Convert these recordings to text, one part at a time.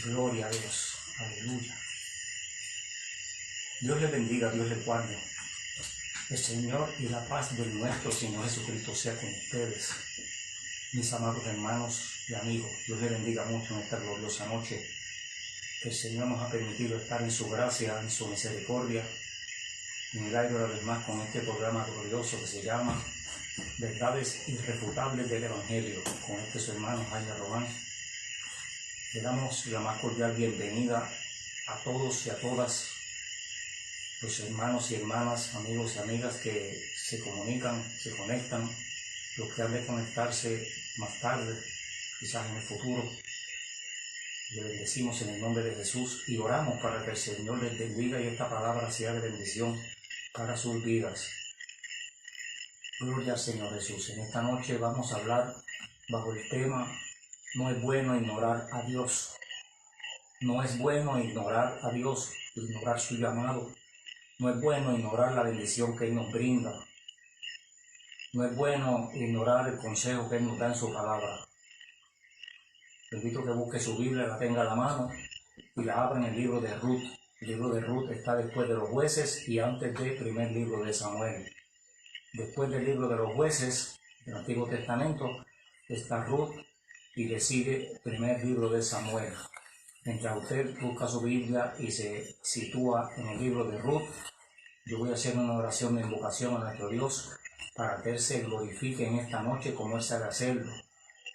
Gloria a Dios. Aleluya. Dios les bendiga, Dios les guarde. El Señor y la paz de nuestro Señor Jesucristo sea con ustedes, mis amados hermanos y amigos. Dios les bendiga mucho en esta gloriosa noche. El Señor nos ha permitido estar en su gracia, en su misericordia, en el aire una vez más con este programa glorioso que se llama Verdades Irrefutables del Evangelio, con su hermano Jaime Román. Le damos la más cordial bienvenida a todos y a todas los hermanos y hermanas, amigos y amigas que se comunican, se conectan, los que han de conectarse más tarde, quizás en el futuro. Le bendecimos en el nombre de Jesús y oramos para que el Señor les bendiga y esta palabra sea de bendición para sus vidas. Gloria al Señor Jesús. En esta noche vamos a hablar bajo el tema: no es bueno ignorar a Dios. No es bueno ignorar a Dios, ignorar su llamado. No es bueno ignorar la bendición que Él nos brinda. No es bueno ignorar el consejo que Él nos da en su palabra. Le invito a que busque su Biblia, la tenga a la mano y la abra en el libro de Ruth. El libro de Ruth está después de los jueces y antes del primer libro de Samuel. Después del libro de los jueces del Antiguo Testamento está Ruth y le sigue el primer libro de Samuel. Mientras usted busca su Biblia y se sitúa en el libro de Ruth, yo voy a hacer una oración de invocación a nuestro Dios para que Él se glorifique en esta noche como Él sabe hacerlo,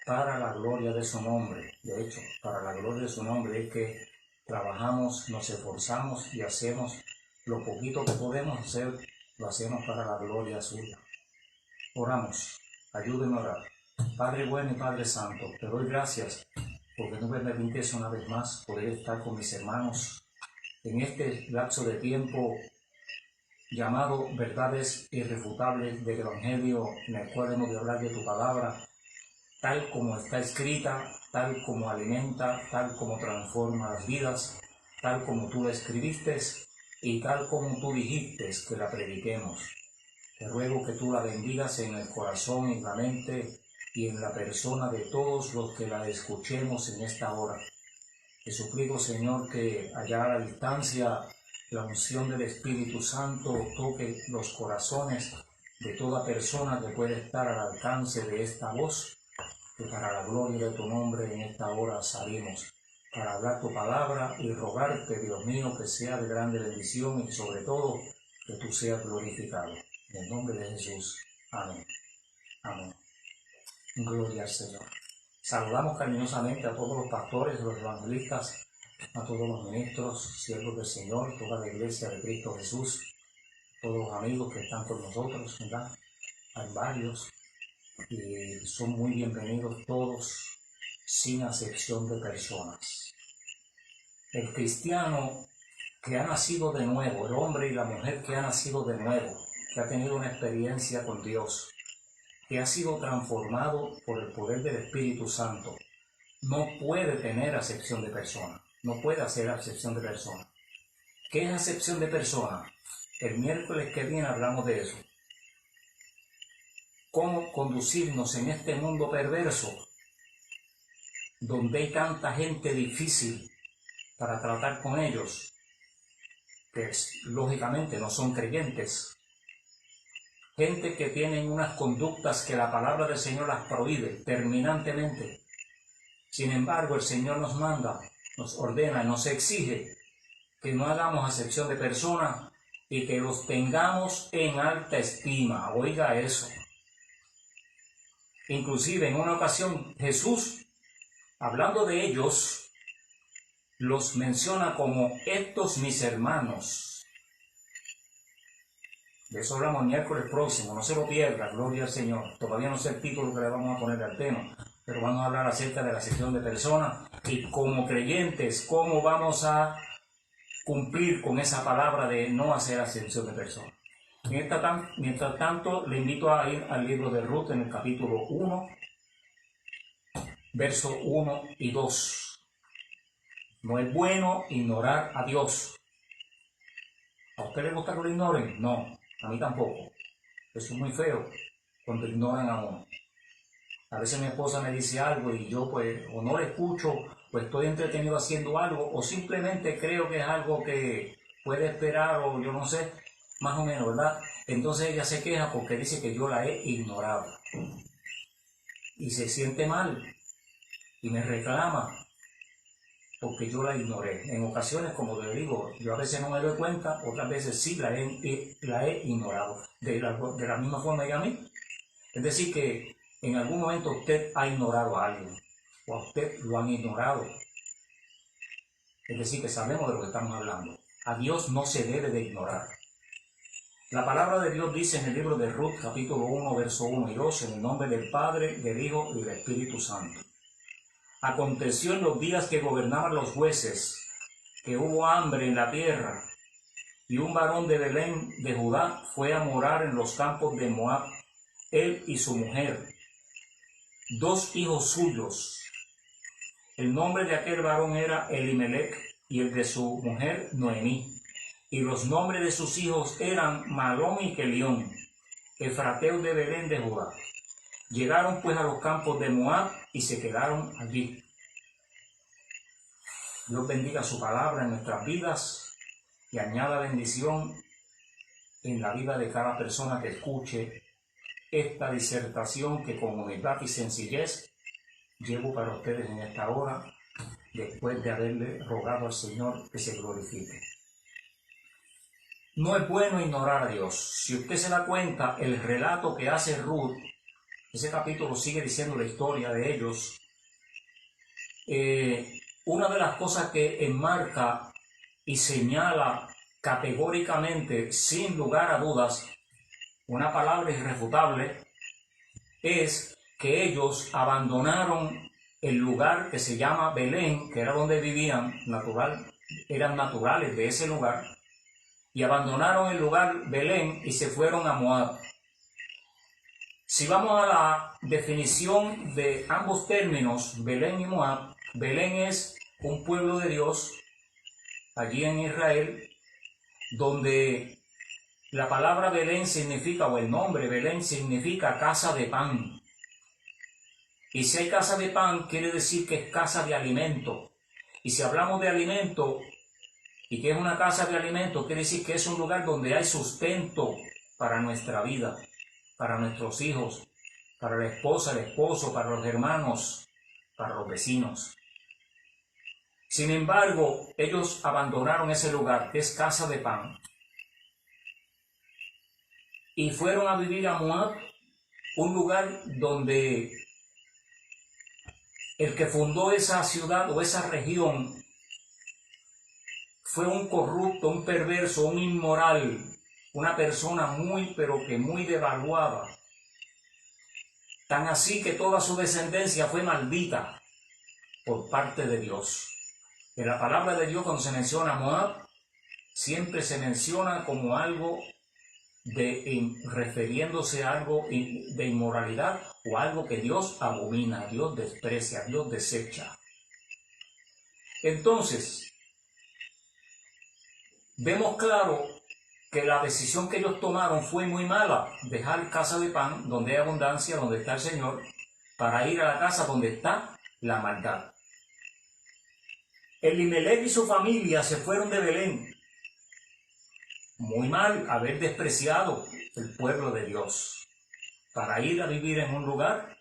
para la gloria de su nombre. De hecho, para la gloria de su nombre es que trabajamos, nos esforzamos y hacemos lo poquito que podemos hacer, lo hacemos para la gloria suya. Oramos, ayúdenme a orar. Padre bueno y Padre santo, te doy gracias porque tú me permites una vez más poder estar con mis hermanos en este lapso de tiempo llamado Verdades Irrefutables del Evangelio, en el cual hemos de hablar de tu palabra, tal como está escrita, tal como alimenta, tal como transforma las vidas, tal como tú la escribiste y tal como tú dijiste que la prediquemos. Te ruego que tú la bendigas en el corazón, en la mente y en la persona de todos los que la escuchemos en esta hora. Te suplico, Señor, que allá a la distancia la unción del Espíritu Santo toque los corazones de toda persona que puede estar al alcance de esta voz, que para la gloria de tu nombre en esta hora salimos para hablar tu palabra y rogarte, Dios mío, que sea de grande bendición y sobre todo que tú seas glorificado. En el nombre de Jesús. Amén. Amén. Gloria al Señor. Saludamos cariñosamente a todos los pastores, los evangelistas, a todos los ministros, siervos del Señor, toda la iglesia de Cristo Jesús, todos los amigos que están con nosotros, ¿verdad? Hay varios y son muy bienvenidos todos, sin acepción de personas. El cristiano que ha nacido de nuevo, el hombre y la mujer que ha nacido de nuevo, que ha tenido una experiencia con Dios, que ha sido transformado por el poder del Espíritu Santo, no puede tener acepción de persona, no puede hacer acepción de persona. ¿Qué es acepción de persona? El miércoles que viene hablamos de eso. ¿Cómo conducirnos en este mundo perverso, donde hay tanta gente difícil para tratar con ellos, que lógicamente no son creyentes? Gente que tienen unas conductas que la palabra del Señor las prohíbe terminantemente. Sin embargo, el Señor nos manda, nos ordena, nos exige que no hagamos acepción de personas y que los tengamos en alta estima. Oiga eso. Inclusive en una ocasión Jesús, hablando de ellos, los menciona como estos mis hermanos. De eso hablamos el miércoles próximo, no se lo pierda, gloria al Señor. Todavía no sé el título que le vamos a poner al tema, pero vamos a hablar acerca de la acepción de personas y como creyentes, cómo vamos a cumplir con esa palabra de no hacer acepción de personas. Mientras tanto, le invito a ir al libro de Ruth en el capítulo 1, verso 1 y 2. No es bueno ignorar a Dios. ¿A usted le gusta que lo ignoren? No, a mí tampoco. Eso es muy feo cuando ignoran a uno. A veces mi esposa me dice algo y yo pues o no le escucho o estoy entretenido haciendo algo o simplemente creo que es algo que puede esperar o yo no sé, más o menos, ¿verdad? Entonces ella se queja porque dice que yo la he ignorado y se siente mal y me reclama porque yo la ignoré. En ocasiones, como te digo, yo a veces no me doy cuenta, otras veces sí la he ignorado, de la misma forma que a mí. Es decir, que en algún momento usted ha ignorado a alguien, o a usted lo han ignorado. Es decir, que sabemos de lo que estamos hablando. A Dios no se debe de ignorar. La palabra de Dios dice en el libro de Ruth, capítulo 1, verso 1 y 2, en el nombre del Padre, del Hijo y del Espíritu Santo. Aconteció en los días que gobernaban los jueces, que hubo hambre en la tierra, y un varón de Belén de Judá fue a morar en los campos de Moab, él y su mujer, 2 hijos suyos. El nombre de aquel varón era Elimelech y el de su mujer Noemí. Y los nombres de sus hijos eran Malón y Kelión, efrateos de Belén de Judá. Llegaron pues a los campos de Moab y se quedaron allí. Dios bendiga su palabra en nuestras vidas y añada bendición en la vida de cada persona que escuche esta disertación que con humildad y sencillez llevo para ustedes en esta hora, después de haberle rogado al Señor que se glorifique. No es bueno ignorar a Dios. Si usted se da cuenta, el relato que hace Ruth, ese capítulo sigue diciendo la historia de ellos. Una de las cosas que enmarca y señala categóricamente, sin lugar a dudas, una palabra irrefutable, es que ellos abandonaron el lugar que se llama Belén, que era donde vivían, eran naturales de ese lugar, y abandonaron el lugar Belén y se fueron a Moab. Si vamos a la definición de ambos términos, Belén y Moab, Belén es un pueblo de Dios allí en Israel, donde la palabra Belén significa, o el nombre Belén significa casa de pan. Y si hay casa de pan, quiere decir que es casa de alimento. Y si hablamos de alimento, y que es una casa de alimento, quiere decir que es un lugar donde hay sustento para nuestra vida, para nuestros hijos, para la esposa, el esposo, para los hermanos, para los vecinos. Sin embargo, ellos abandonaron ese lugar, que es casa de pan, y fueron a vivir a Moab, un lugar donde el que fundó esa ciudad o esa región fue un corrupto, un perverso, un inmoral, una persona muy, pero que muy devaluada. Tan así que toda su descendencia fue maldita por parte de Dios. En la palabra de Dios, cuando se menciona Moab, siempre se menciona como algo refiriéndose a algo de inmoralidad o algo que Dios abomina, Dios desprecia, Dios desecha. Entonces, vemos claro que la decisión que ellos tomaron fue muy mala, dejar casa de pan, donde hay abundancia, donde está el Señor, para ir a la casa donde está la maldad. Elimelech y su familia se fueron de Belén. Muy mal haber despreciado el pueblo de Dios para ir a vivir en un lugar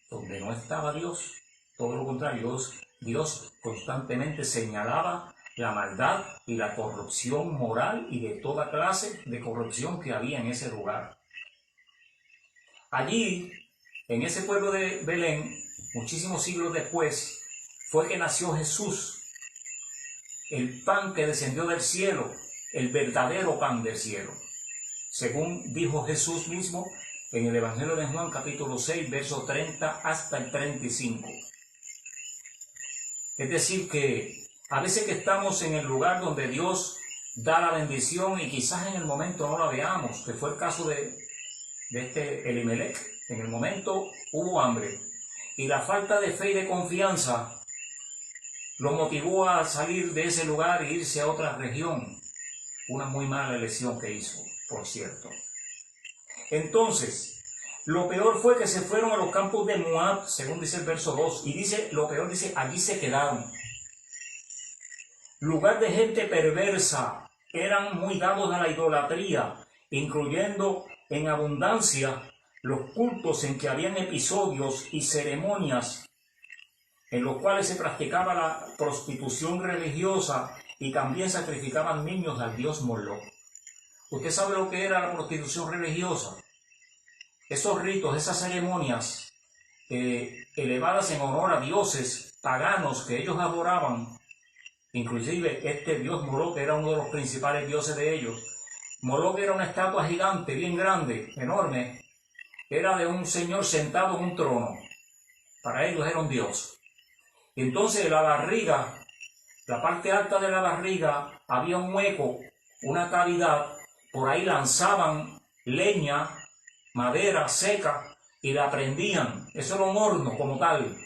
donde no estaba Dios. Todo lo contrario, Dios constantemente señalaba la maldad y la corrupción moral y de toda clase de corrupción que había en ese lugar. Allí, en ese pueblo de Belén, muchísimos siglos después, fue que nació Jesús, el pan que descendió del cielo, el verdadero pan del cielo, según dijo Jesús mismo en el Evangelio de Juan capítulo 6, verso 30 hasta el 35. Es decir que a veces que estamos en el lugar donde Dios da la bendición y quizás en el momento no la veamos, que fue el caso de este Elimelech. En el momento hubo hambre y la falta de fe y de confianza lo motivó a salir de ese lugar e irse a otra región. Una muy mala elección que hizo, por cierto. Entonces, Lo peor fue que se fueron a los campos de Moab, según dice el verso 2, y dice, lo peor dice, allí se quedaron. Lugar de gente perversa, eran muy dados a la idolatría, incluyendo en abundancia los cultos en que habían episodios y ceremonias en los cuales se practicaba la prostitución religiosa y también sacrificaban niños al dios Moloch. ¿Usted sabe lo que era la prostitución religiosa? Esos ritos, esas ceremonias elevadas en honor a dioses paganos que ellos adoraban, inclusive este dios Moloch era uno de los principales dioses de ellos. Moloch era una estatua gigante, bien grande, enorme, era de un señor sentado en un trono. Para ellos era un dios. Y entonces la barriga, la parte alta de la barriga, había un hueco, una cavidad, por ahí lanzaban leña, madera seca y la prendían. Eso era un horno como tal.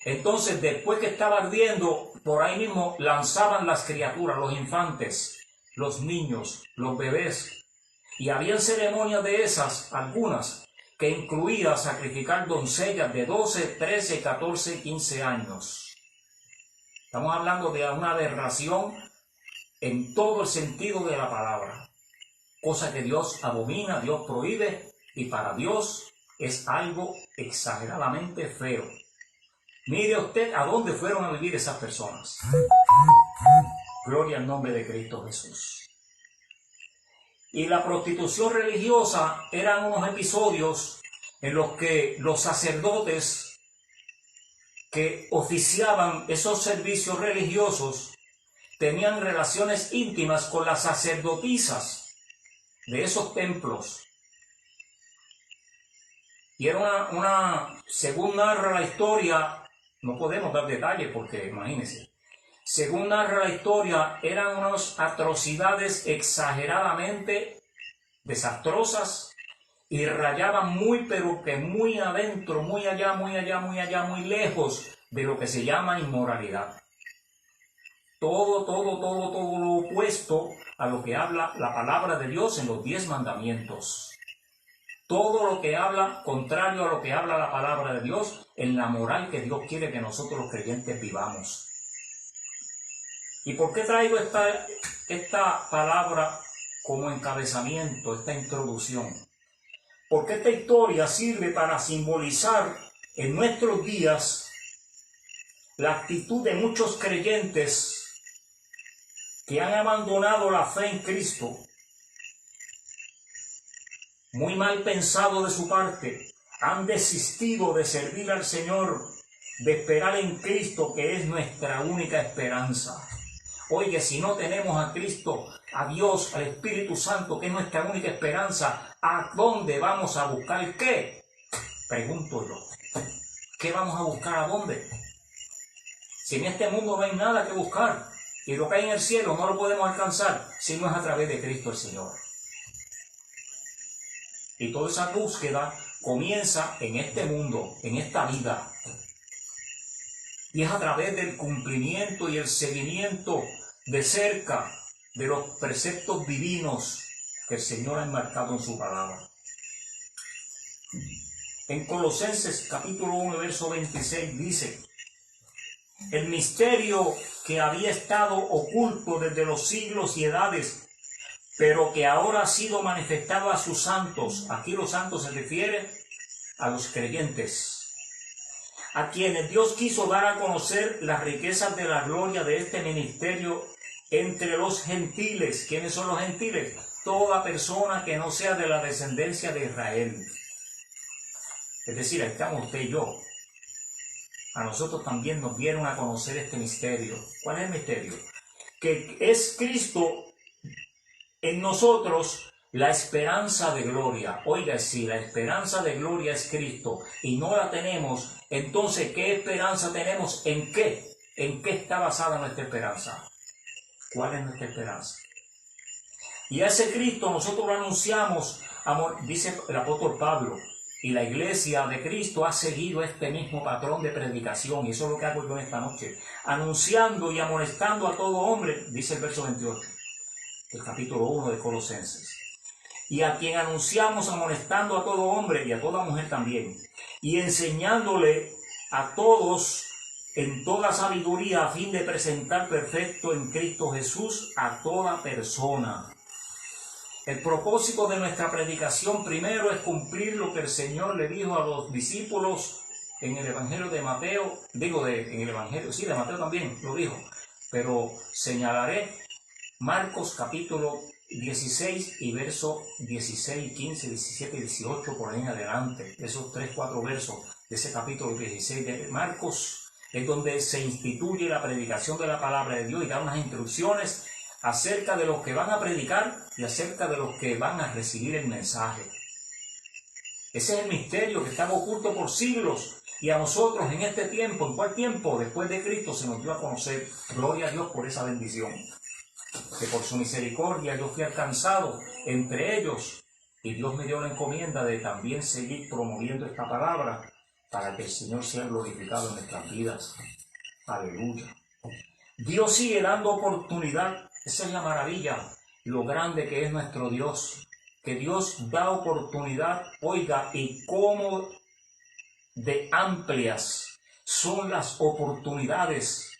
Entonces, después que estaba ardiendo, por ahí mismo lanzaban las criaturas, los infantes, los niños, los bebés. Y habían ceremonias de esas, algunas, que incluía sacrificar doncellas de 12, 13, 14, 15 años. Estamos hablando de una aberración en todo el sentido de la palabra. Cosa que Dios abomina, Dios prohíbe, y para Dios es algo exageradamente feo. Mire usted a dónde fueron a vivir esas personas. Gloria al nombre de Cristo Jesús. Y la prostitución religiosa eran unos episodios en los que los sacerdotes que oficiaban esos servicios religiosos tenían relaciones íntimas con las sacerdotisas de esos templos. Y era según narra la historia, no podemos dar detalles porque imagínense, según narra la historia, eran unas atrocidades exageradamente desastrosas y rayaban pero que muy adentro, muy allá, muy lejos de lo que se llama inmoralidad. Todo lo opuesto a lo que habla la palabra de Dios en los 10 mandamientos. Todo lo que habla contrario a lo que habla la palabra de Dios en la moral que Dios quiere que nosotros los creyentes vivamos. ¿Y por qué traigo esta palabra como encabezamiento, esta introducción? Porque esta historia sirve para simbolizar en nuestros días la actitud de muchos creyentes que han abandonado la fe en Cristo. Muy mal pensado de su parte, han desistido de servir al Señor, de esperar en Cristo, que es nuestra única esperanza. Oye, si no tenemos a Cristo, a Dios, al Espíritu Santo, que es nuestra única esperanza, ¿a dónde vamos a buscar qué? Pregunto yo. ¿Qué vamos a buscar a dónde? Si en este mundo no hay nada que buscar, y lo que hay en el cielo no lo podemos alcanzar, si no es a través de Cristo el Señor. Y toda esa búsqueda comienza en este mundo, en esta vida. Y es a través del cumplimiento y el seguimiento de cerca de los preceptos divinos que el Señor ha enmarcado en su palabra. En Colosenses capítulo 1, verso 26 dice: el misterio que había estado oculto desde los siglos y edades, pero que ahora ha sido manifestado a sus santos. Aquí los santos se refiere a los creyentes, a quienes Dios quiso dar a conocer las riquezas de la gloria de este ministerio entre los gentiles. ¿Quiénes son los gentiles? Toda persona que no sea de la descendencia de Israel. Es decir, ahí estamos usted y yo. A nosotros también nos dieron a conocer este misterio. ¿Cuál es el misterio? Que es Cristo en nosotros la esperanza de gloria. Oiga, si la esperanza de gloria es Cristo y no la tenemos, entonces, ¿qué esperanza tenemos? ¿En qué? ¿En qué está basada nuestra esperanza? ¿Cuál es nuestra esperanza? Y a ese Cristo nosotros lo anunciamos, amor, dice el apóstol Pablo, y la iglesia de Cristo ha seguido este mismo patrón de predicación, y eso es lo que hago yo esta noche, anunciando y amonestando a todo hombre, dice el verso 28 del capítulo 1 de Colosenses. y a quien anunciamos amonestando a todo hombre y a toda mujer también, y enseñándole a todos en toda sabiduría, a fin de presentar perfecto en Cristo Jesús a toda persona. El propósito de nuestra predicación primero es cumplir lo que el Señor le dijo a los discípulos en el Evangelio de Mateo, en el Evangelio, sí, de Mateo también lo dijo, pero señalaré Marcos capítulo 16 y versos 16, 15, 17 y 18 por ahí en adelante. Esos 3-4 versos de ese capítulo 16 de Marcos es donde se instituye la predicación de la palabra de Dios y da unas instrucciones acerca de los que van a predicar y acerca de los que van a recibir el mensaje. Ese es el misterio que estaba oculto por siglos y a nosotros en este tiempo, ¿en cuál tiempo? Después de Cristo se nos dio a conocer. Gloria a Dios por esa bendición. Que por su misericordia yo fui alcanzado entre ellos y Dios me dio la encomienda de también seguir promoviendo esta palabra para que el Señor sea glorificado en nuestras vidas. Aleluya. Dios sigue dando oportunidad. Esa es la maravilla, lo grande que es nuestro Dios. Que Dios da oportunidad, oiga, y cómo de amplias son las oportunidades,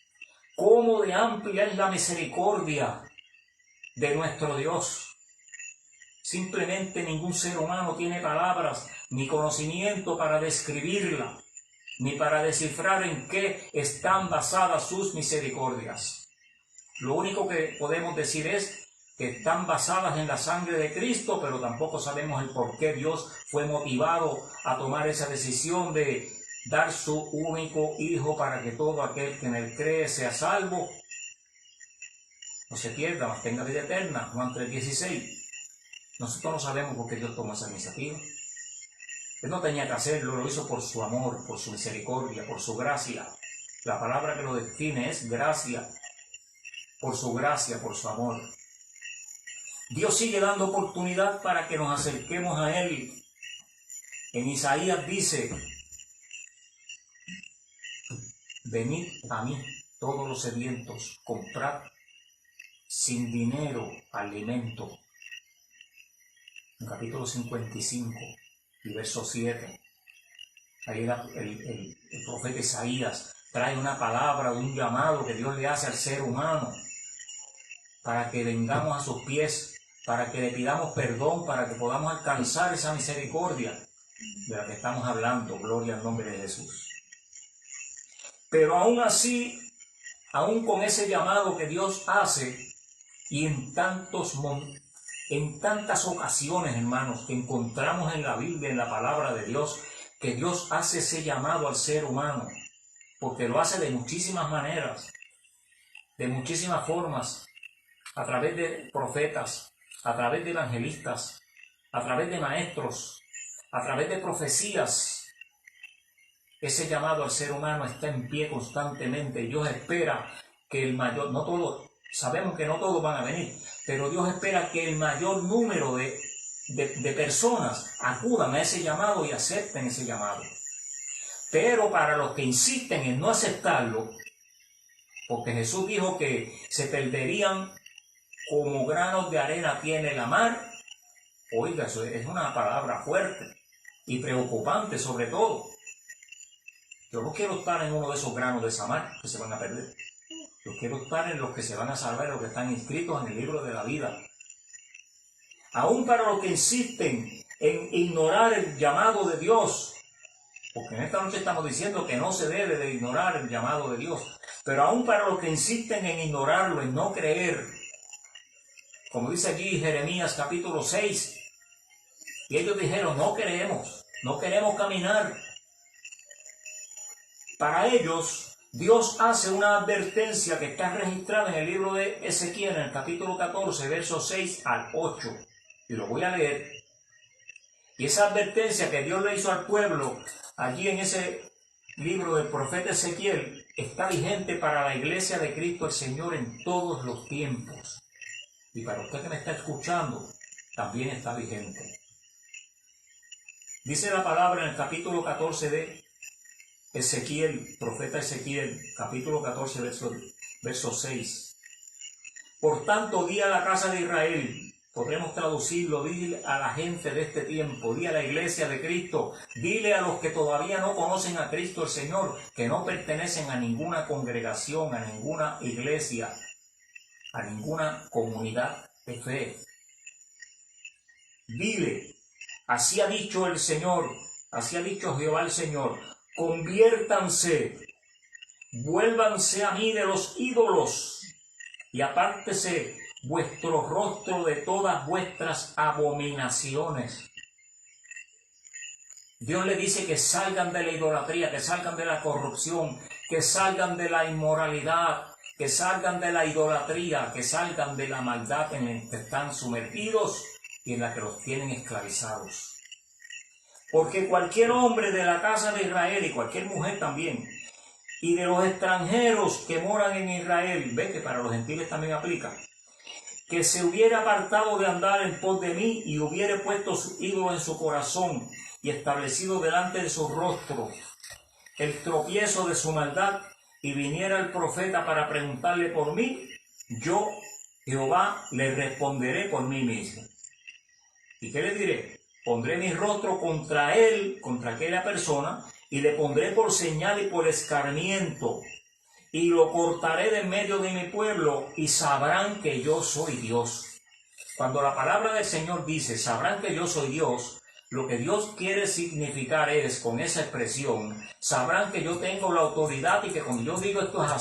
cómo de amplia es la misericordia de nuestro Dios. Simplemente ningún ser humano tiene palabras ni conocimiento para describirla, ni para descifrar en qué están basadas sus misericordias. Lo único que podemos decir es que están basadas en la sangre de Cristo, pero tampoco sabemos el por qué Dios fue motivado a tomar esa decisión de dar su único Hijo para que todo aquel que en él cree sea salvo, no se pierda, mas tenga vida eterna. Juan 3:16. Nosotros no sabemos por qué Dios tomó esa iniciativa. Él no tenía que hacerlo, lo hizo por su amor, por su misericordia, por su gracia. La palabra que lo define es gracia, por su gracia, por su amor. Dios sigue dando oportunidad para que nos acerquemos a Él. En Isaías dice: venid a mí todos los sedientos, comprad sin dinero alimento. En capítulo 55 y verso 7, ahí el profeta Isaías trae una palabra, un llamado que Dios le hace al ser humano para que vengamos a sus pies, para que le pidamos perdón, para que podamos alcanzar esa misericordia de la que estamos hablando. Gloria al nombre de Jesús. Pero aún así, aún con ese llamado que Dios hace, y en tantas ocasiones, hermanos, que encontramos en la Biblia, en la palabra de Dios, que Dios hace ese llamado al ser humano, porque lo hace de muchísimas maneras, de muchísimas formas, a través de profetas, a través de evangelistas, a través de maestros, a través de profecías. Ese llamado al ser humano está en pie constantemente. Dios espera que el mayor, no todos, sabemos que no todos van a venir, pero Dios espera que el mayor número de personas acudan a ese llamado y acepten ese llamado. Pero para los que insisten en no aceptarlo, porque Jesús dijo que se perderían como granos de arena tiene la mar. Oiga, eso es una palabra fuerte y preocupante sobre todo. Yo no quiero estar en uno de esos granos de esa mar que se van a perder. Yo quiero estar en los que se van a salvar, los que están inscritos en el libro de la vida. Aún para los que insisten en ignorar el llamado de Dios, porque en esta noche estamos diciendo que no se debe de ignorar el llamado de Dios, pero aún para los que insisten en ignorarlo, en no creer, como dice allí Jeremías capítulo 6, y ellos dijeron: no queremos caminar. Para ellos, Dios hace una advertencia que está registrada en el libro de Ezequiel, en el capítulo 14, versos 6 al 8. Y lo voy a leer. Y esa advertencia que Dios le hizo al pueblo, allí en ese libro del profeta Ezequiel, está vigente para la iglesia de Cristo el Señor en todos los tiempos. Y para usted que me está escuchando, también está vigente. Dice la palabra en el capítulo 14 de Ezequiel, profeta Ezequiel, capítulo 14, verso 6. Por tanto, di a la casa de Israel, Podremos traducirlo, dile a la gente de este tiempo, dile a la iglesia de Cristo, dile a los que todavía no conocen a Cristo el Señor, que no pertenecen a ninguna congregación, a ninguna iglesia, a ninguna comunidad de fe. Dile, así ha dicho el Señor, así ha dicho Jehová el Señor, conviértanse, vuélvanse a mí de los ídolos y apártese vuestro rostro de todas vuestras abominaciones. Dios le dice que salgan de la idolatría, que salgan de la corrupción, que salgan de la inmoralidad, que salgan de la idolatría, que salgan de la maldad en la que están sumergidos y en la que los tienen esclavizados. Porque cualquier hombre de la casa de Israel y cualquier mujer también, y de los extranjeros que moran en Israel, ve que para los gentiles también aplica, que se hubiera apartado de andar en pos de mí y hubiere puesto su ídolo en su corazón y establecido delante de su rostro el tropiezo de su maldad, y viniera el profeta para preguntarle por mí, yo, Jehová, le responderé por mí mismo. ¿Y qué le diré? Pondré mi rostro contra él, contra aquella persona, y le pondré por señal y por escarmiento, y lo cortaré de en medio de mi pueblo, y sabrán que yo soy Dios. Cuando la palabra del Señor dice, sabrán que yo soy Dios, lo que Dios quiere significar es, con esa expresión, sabrán que yo tengo la autoridad y que cuando yo digo esto es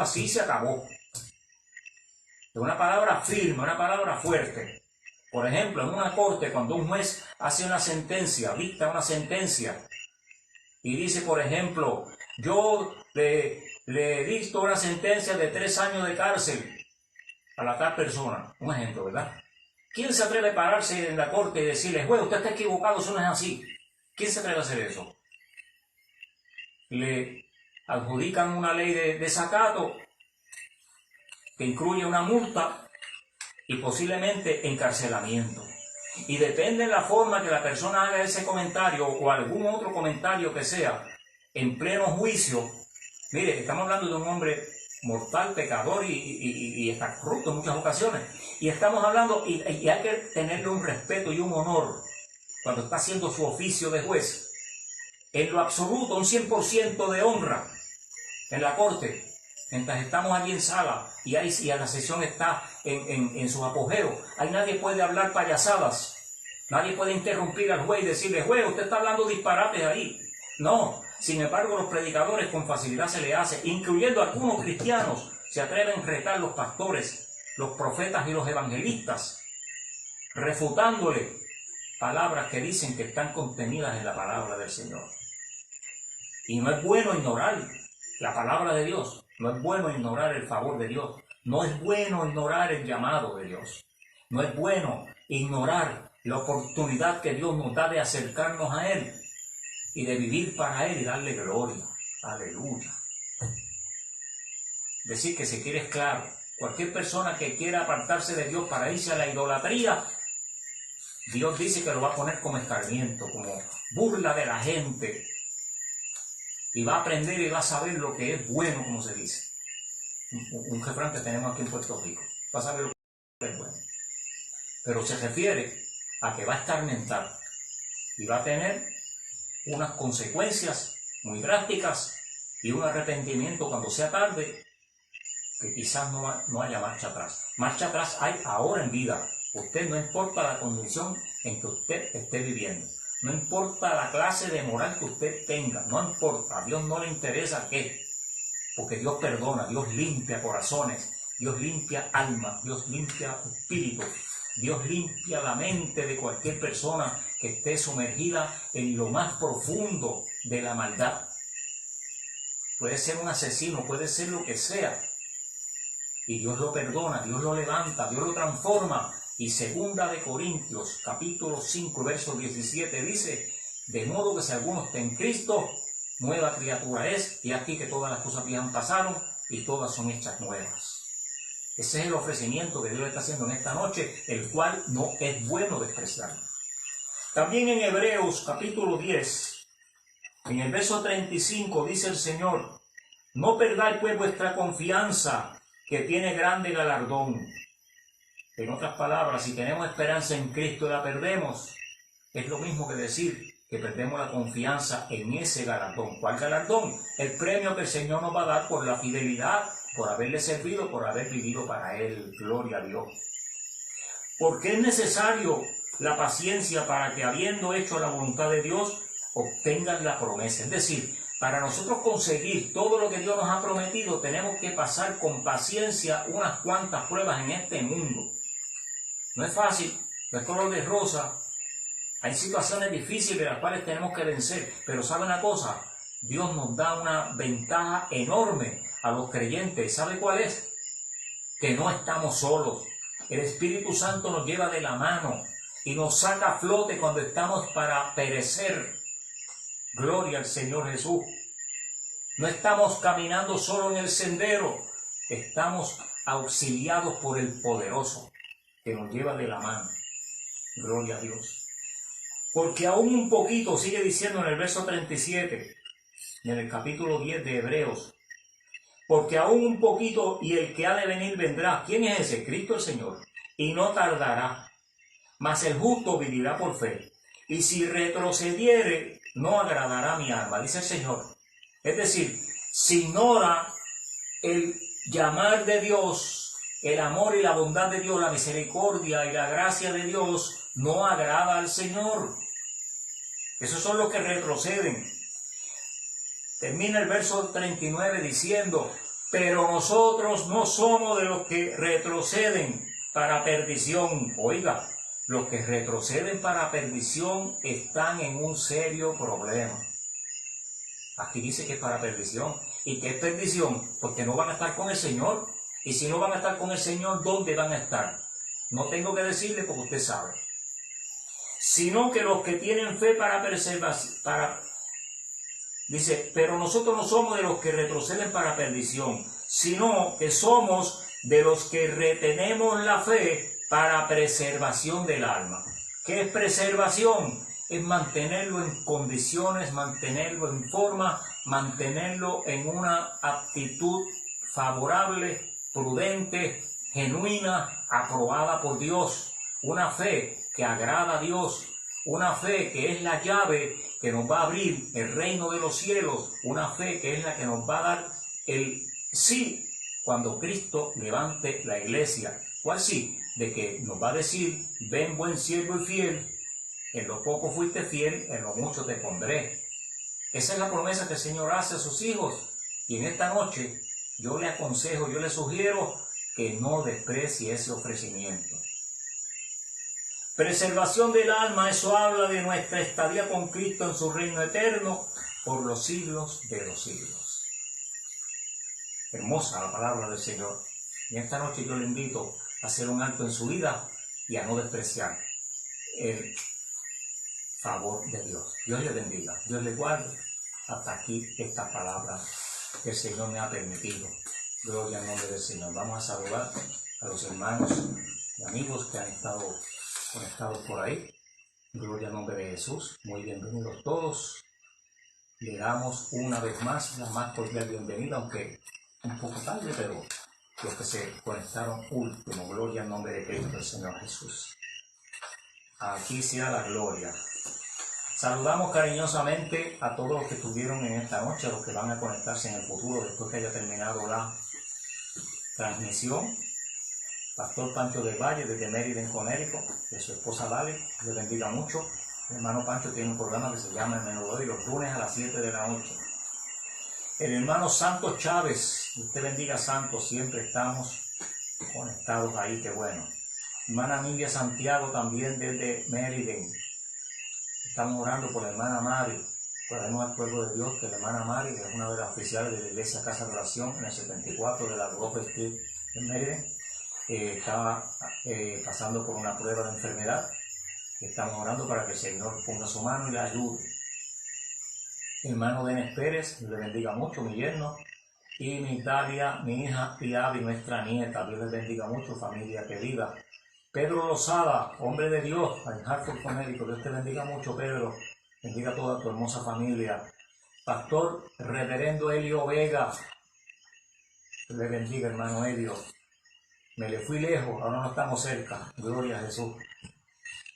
así, se acabó. Es una palabra firme, una palabra fuerte. Por ejemplo, en una corte, cuando un juez hace una sentencia, dicta una sentencia, y dice, por ejemplo, yo le dicto una sentencia de 3 años de cárcel a la tal persona. Un ejemplo, ¿verdad? ¿Quién se atreve a pararse en la corte y decirle, juez, usted está equivocado, eso no es así? ¿Quién se atreve a hacer eso? Le adjudican una ley de desacato que incluye una multa y posiblemente encarcelamiento. Y depende de la forma que la persona haga ese comentario o algún otro comentario que sea en pleno juicio. Mire, estamos hablando de un hombre mortal, pecador y está corrupto en muchas ocasiones. Y estamos hablando, y hay que tenerle un respeto y un honor cuando está haciendo su oficio de juez. En lo absoluto, un 100% de honra en la corte. Mientras estamos allí en sala y la sesión está en su apogeo, ahí nadie puede hablar payasadas. Nadie puede interrumpir al juez y decirle, juez, usted está hablando disparates ahí. No, sin embargo, los predicadores con facilidad se le hace, incluyendo algunos cristianos, se atreven a retar los pastores, los profetas y los evangelistas, refutándole palabras que dicen que están contenidas en la palabra del Señor. Y no es bueno ignorar la palabra de Dios, no es bueno ignorar el favor de Dios, no es bueno ignorar el llamado de Dios, no es bueno ignorar la oportunidad que Dios nos da de acercarnos a Él y de vivir para Él y darle gloria. Aleluya. Decir que se quiere es claro. Cualquier persona que quiera apartarse de Dios para irse a la idolatría, Dios dice que lo va a poner como escarmiento, como burla de la gente. Y va a aprender y va a saber lo que es bueno, como se dice. Un refrán que tenemos aquí en Puerto Rico. Va a saber lo que es bueno. Pero se refiere a que va a escarmentar y va a tener unas consecuencias muy drásticas y un arrepentimiento cuando sea tarde, que quizás no haya marcha atrás. Marcha atrás hay ahora en vida. Usted, no importa la condición en que usted esté viviendo, no importa la clase de moral que usted tenga, no importa, a Dios no le interesa qué, porque Dios perdona, Dios limpia corazones, Dios limpia almas, Dios limpia espíritus, Dios limpia la mente de cualquier persona que esté sumergida en lo más profundo de la maldad. Puede ser un asesino, puede ser lo que sea, y Dios lo perdona, Dios lo levanta, Dios lo transforma. Y 2 de Corintios, capítulo 5, verso 17, dice, de modo que si alguno está en Cristo, nueva criatura es, y aquí que todas las cosas viejas pasaron, y todas son hechas nuevas. Ese es el ofrecimiento que Dios le está haciendo en esta noche, el cual no es bueno despreciar. También en Hebreos, capítulo 10, en el verso 35, dice el Señor, no perdáis pues vuestra confianza, que tiene grande galardón. En otras palabras, si tenemos esperanza en Cristo y la perdemos, es lo mismo que decir que perdemos la confianza en ese galardón. ¿Cuál galardón? El premio que el Señor nos va a dar por la fidelidad, por haberle servido, por haber vivido para Él. Gloria a Dios. Porque es necesario la paciencia para que, habiendo hecho la voluntad de Dios, obtengan la promesa. Es decir, para nosotros conseguir todo lo que Dios nos ha prometido, tenemos que pasar con paciencia unas cuantas pruebas en este mundo. No es fácil, no es color de rosa. Hay situaciones difíciles las cuales tenemos que vencer, pero ¿sabe una cosa? Dios nos da una ventaja enorme a los creyentes. ¿Sabe cuál es? Que no estamos solos. El Espíritu Santo nos lleva de la mano y nos saca a flote cuando estamos para perecer. Gloria al Señor Jesús. No estamos caminando solo en el sendero, estamos auxiliados por el poderoso que nos lleva de la mano. Gloria a Dios. Porque aún un poquito, sigue diciendo en el verso 37, en el capítulo 10 de Hebreos, porque aún un poquito y el que ha de venir vendrá. ¿Quién es ese? Cristo el Señor. Y no tardará, mas el justo vivirá por fe. Y si retrocediere, no agradará mi alma, dice el Señor. Es decir, si ignora el llamar de Dios, el amor y la bondad de Dios, la misericordia y la gracia de Dios, no agrada al Señor. Esos son los que retroceden. Termina el verso 39 diciendo, pero nosotros no somos de los que retroceden para perdición. Oiga, los que retroceden para perdición están en un serio problema. Aquí dice que es para perdición. ¿Y qué es perdición? Porque no van a estar con el Señor. Y si no van a estar con el Señor, ¿dónde van a estar? No tengo que decirle porque usted sabe. Sino que los que tienen fe para preservación, dice, pero nosotros no somos de los que retroceden para perdición, sino que somos de los que retenemos la fe para preservación del alma. ¿Qué es preservación? Es mantenerlo en condiciones, mantenerlo en forma, mantenerlo en una actitud favorable, prudente, genuina, aprobada por Dios. Una fe que agrada a Dios, una fe que es la llave que nos va a abrir el reino de los cielos, una fe que es la que nos va a dar el sí cuando Cristo levante la iglesia. ¿Cuál sí? De que nos va a decir, ven buen siervo y fiel, en lo poco fuiste fiel, en lo mucho te pondré. Esa es la promesa que el Señor hace a sus hijos. Y en esta noche yo le aconsejo, yo le sugiero que no desprecie ese ofrecimiento. Preservación del alma, eso habla de nuestra estadía con Cristo en su reino eterno por los siglos de los siglos. Hermosa la palabra del Señor. Y esta noche yo le invito a hacer un alto en su vida y a no despreciar el favor de Dios. Dios le bendiga, Dios le guarde. Hasta aquí esta palabra que el Señor me ha permitido. Gloria al nombre del Señor. Vamos a saludar a los hermanos y amigos que han estado conectados por ahí. Gloria al nombre de Jesús. Muy bienvenidos todos. Le damos una vez más la más cordial bienvenida, aunque un poco tarde, pero los que se conectaron último. Gloria al nombre de Cristo, el Señor Jesús. Aquí sea la gloria. Saludamos cariñosamente a todos los que estuvieron en esta noche, a los que van a conectarse en el futuro después que haya terminado la transmisión. Pastor Pancho del Valle, desde Meriden, Connecticut, de su esposa Dale, le bendiga mucho. El hermano Pancho tiene un programa que se llama El Menú de Hoy, los lunes a las 7 de la noche. El hermano Santos Chávez, usted bendiga Santos, siempre estamos conectados ahí, qué bueno. Hermana Nidia Santiago también desde Meriden. Estamos orando por la hermana Mari, oremos al pueblo de Dios, que la hermana Mari es una de las oficiales de la iglesia Casa de Oración en el 74 de la Grove Street en Meriden. Estaba pasando por una prueba de enfermedad. Estamos orando para que el Señor ponga su mano y la ayude. Hermano Denis Pérez, le bendiga mucho, mi yerno, y mi Italia, mi hija Piavi, nuestra nieta, Dios les bendiga mucho, familia querida. Pedro Lozada, hombre de Dios, en Hartford, Connecticut, Dios te bendiga mucho, Pedro, bendiga a toda tu hermosa familia. Pastor Reverendo Elio Vega, le bendiga, hermano Elio. Me le fui lejos, ahora no estamos cerca. Gloria a Jesús.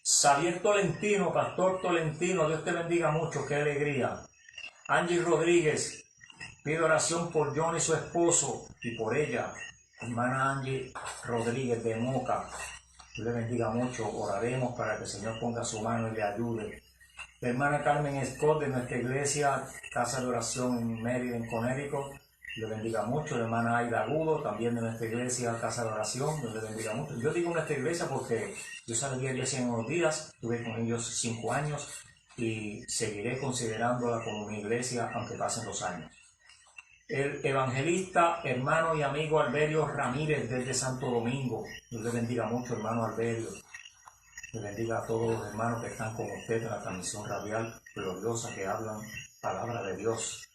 Xavier Tolentino, Pastor Tolentino, Dios te bendiga mucho, qué alegría. Angie Rodríguez, pido oración por John y su esposo y por ella. Hermana Angie Rodríguez de Moca, Dios le bendiga mucho, oraremos para que el Señor ponga su mano y le ayude. La hermana Carmen Scott de nuestra iglesia, Casa de Oración en Meriden, Connecticut, Dios le bendiga mucho. La hermana Aida Agudo, también de nuestra iglesia, Casa de Oración, Dios le bendiga mucho. Yo digo nuestra iglesia porque yo salí de la iglesia en unos días, estuve con ellos 5 años y seguiré considerándola como mi iglesia aunque pasen los años. El evangelista, hermano y amigo Alberio Ramírez desde Santo Domingo, Dios le bendiga mucho, hermano Alberio. Le bendiga a todos los hermanos que están con usted en la transmisión radial gloriosa que hablan palabra de Dios.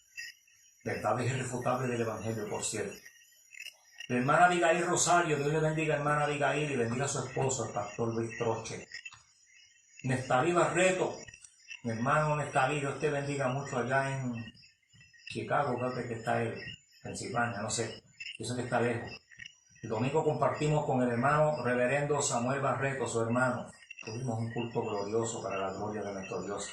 Verdades irrefutables del Evangelio, por cierto. La hermana Abigail Rosario, Dios le bendiga, hermana Abigail, y bendiga a su esposo, el pastor Luis Troche. Nestalí Barreto, mi hermano Nestalí, Dios te bendiga mucho allá en Chicago, creo que está él, Pensilvania, no sé, yo sé que está lejos. El domingo compartimos con el hermano reverendo Samuel Barreto, su hermano. Tuvimos un culto glorioso para la gloria de nuestro Dios.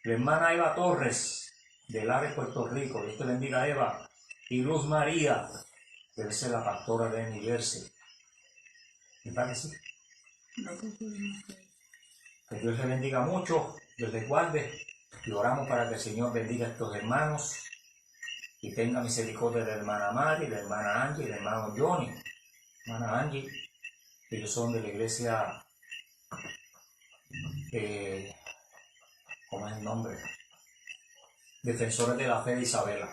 La hermana Eva Torres, de Lares, Puerto Rico, Dios te bendiga, Eva. Y Luz María, debe ser la pastora de New Jersey. ¿Me parece? Que Dios les bendiga mucho, Dios les guarde. Y oramos para que el Señor bendiga a estos hermanos y tenga misericordia de la hermana Mari, la hermana Angie y el hermano Johnny. Hermana Angie, ellos son de la iglesia, ¿cómo es el nombre? Defensores de la Fe de Isabela.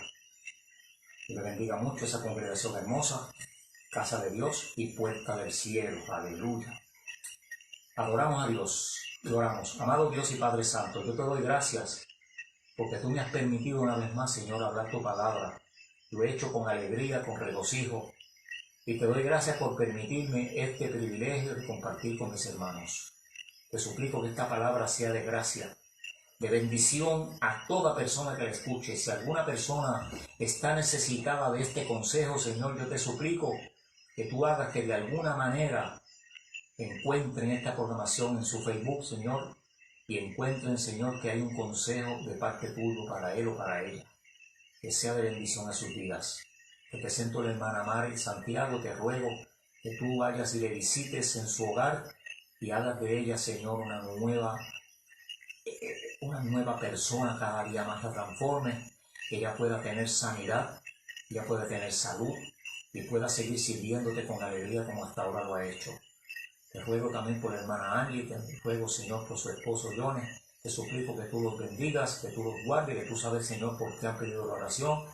Que le bendiga mucho esa congregación hermosa, casa de Dios y puerta del cielo. Aleluya. Adoramos a Dios y oramos. Amado Dios y Padre Santo, yo te doy gracias porque tú me has permitido una vez más, Señor, hablar tu palabra. Lo he hecho con alegría, con regocijo. Y te doy gracias por permitirme este privilegio de compartir con mis hermanos. Te suplico que esta palabra sea de gracia, de bendición a toda persona que la escuche. Si alguna persona está necesitada de este consejo, Señor, yo te suplico que tú hagas que de alguna manera encuentren esta programación en su Facebook, Señor, y encuentren, Señor, que hay un consejo de parte tuyo para él o para ella. Que sea de bendición a sus vidas. Te presento a la hermana Mari Santiago, te ruego que tú vayas y le visites en su hogar y hagas de ella, Señor, una nueva persona, cada día más la transforme, que ella pueda tener sanidad, ella pueda tener salud y pueda seguir sirviéndote con alegría como hasta ahora lo ha hecho. Te ruego también por la hermana Angie, te ruego, Señor, por su esposo Johnny. Te suplico que tú los bendigas, que tú los guardes, que tú sabes, Señor, por qué han pedido la oración.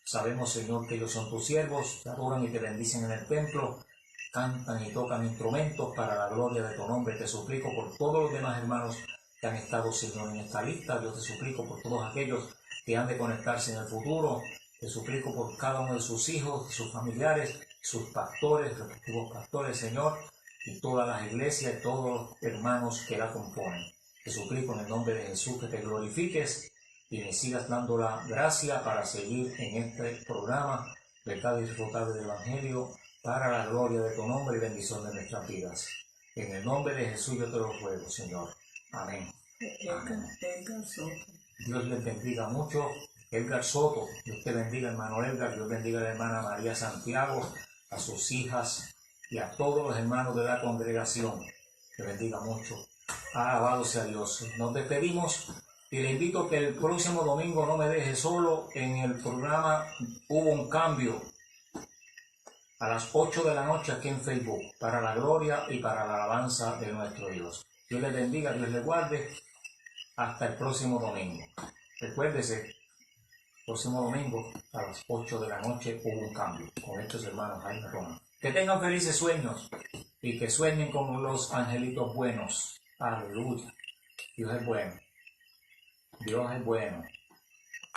Sabemos, Señor, que ellos son tus siervos, te adoran y te bendicen en el templo, cantan y tocan instrumentos para la gloria de tu nombre. Te suplico por todos los demás hermanos que han estado, Señor, en esta lista. Yo te suplico por todos aquellos que han de conectarse en el futuro. Te suplico por cada uno de sus hijos, sus familiares, sus pastores, respectivos pastores, Señor, y todas las iglesias, y todos los hermanos que la componen. Te suplico en el nombre de Jesús que te glorifiques y me sigas dando la gracia para seguir en este programa, verdad irrefutable del Evangelio, para la gloria de tu nombre y bendición de nuestras vidas. En el nombre de Jesús yo te lo ruego, Señor. Amén. Amén. Dios les bendiga mucho. Edgar Soto, Dios te bendiga, hermano Edgar. Dios bendiga a la hermana María Santiago, a sus hijas y a todos los hermanos de la congregación. Te bendiga mucho. Alabado sea Dios. Nos despedimos y le invito a que el próximo domingo no me deje solo. En el programa hubo un cambio a las 8 de la noche aquí en Facebook, para la gloria y para la alabanza de nuestro Dios. Dios les bendiga, Dios les guarde. Hasta el próximo domingo. Recuérdese, próximo domingo a las 8 de la noche hubo un cambio con estos hermanos Jaime Roma. Que tengan felices sueños y que sueñen con los angelitos buenos. Aleluya. Dios es bueno. Dios es bueno.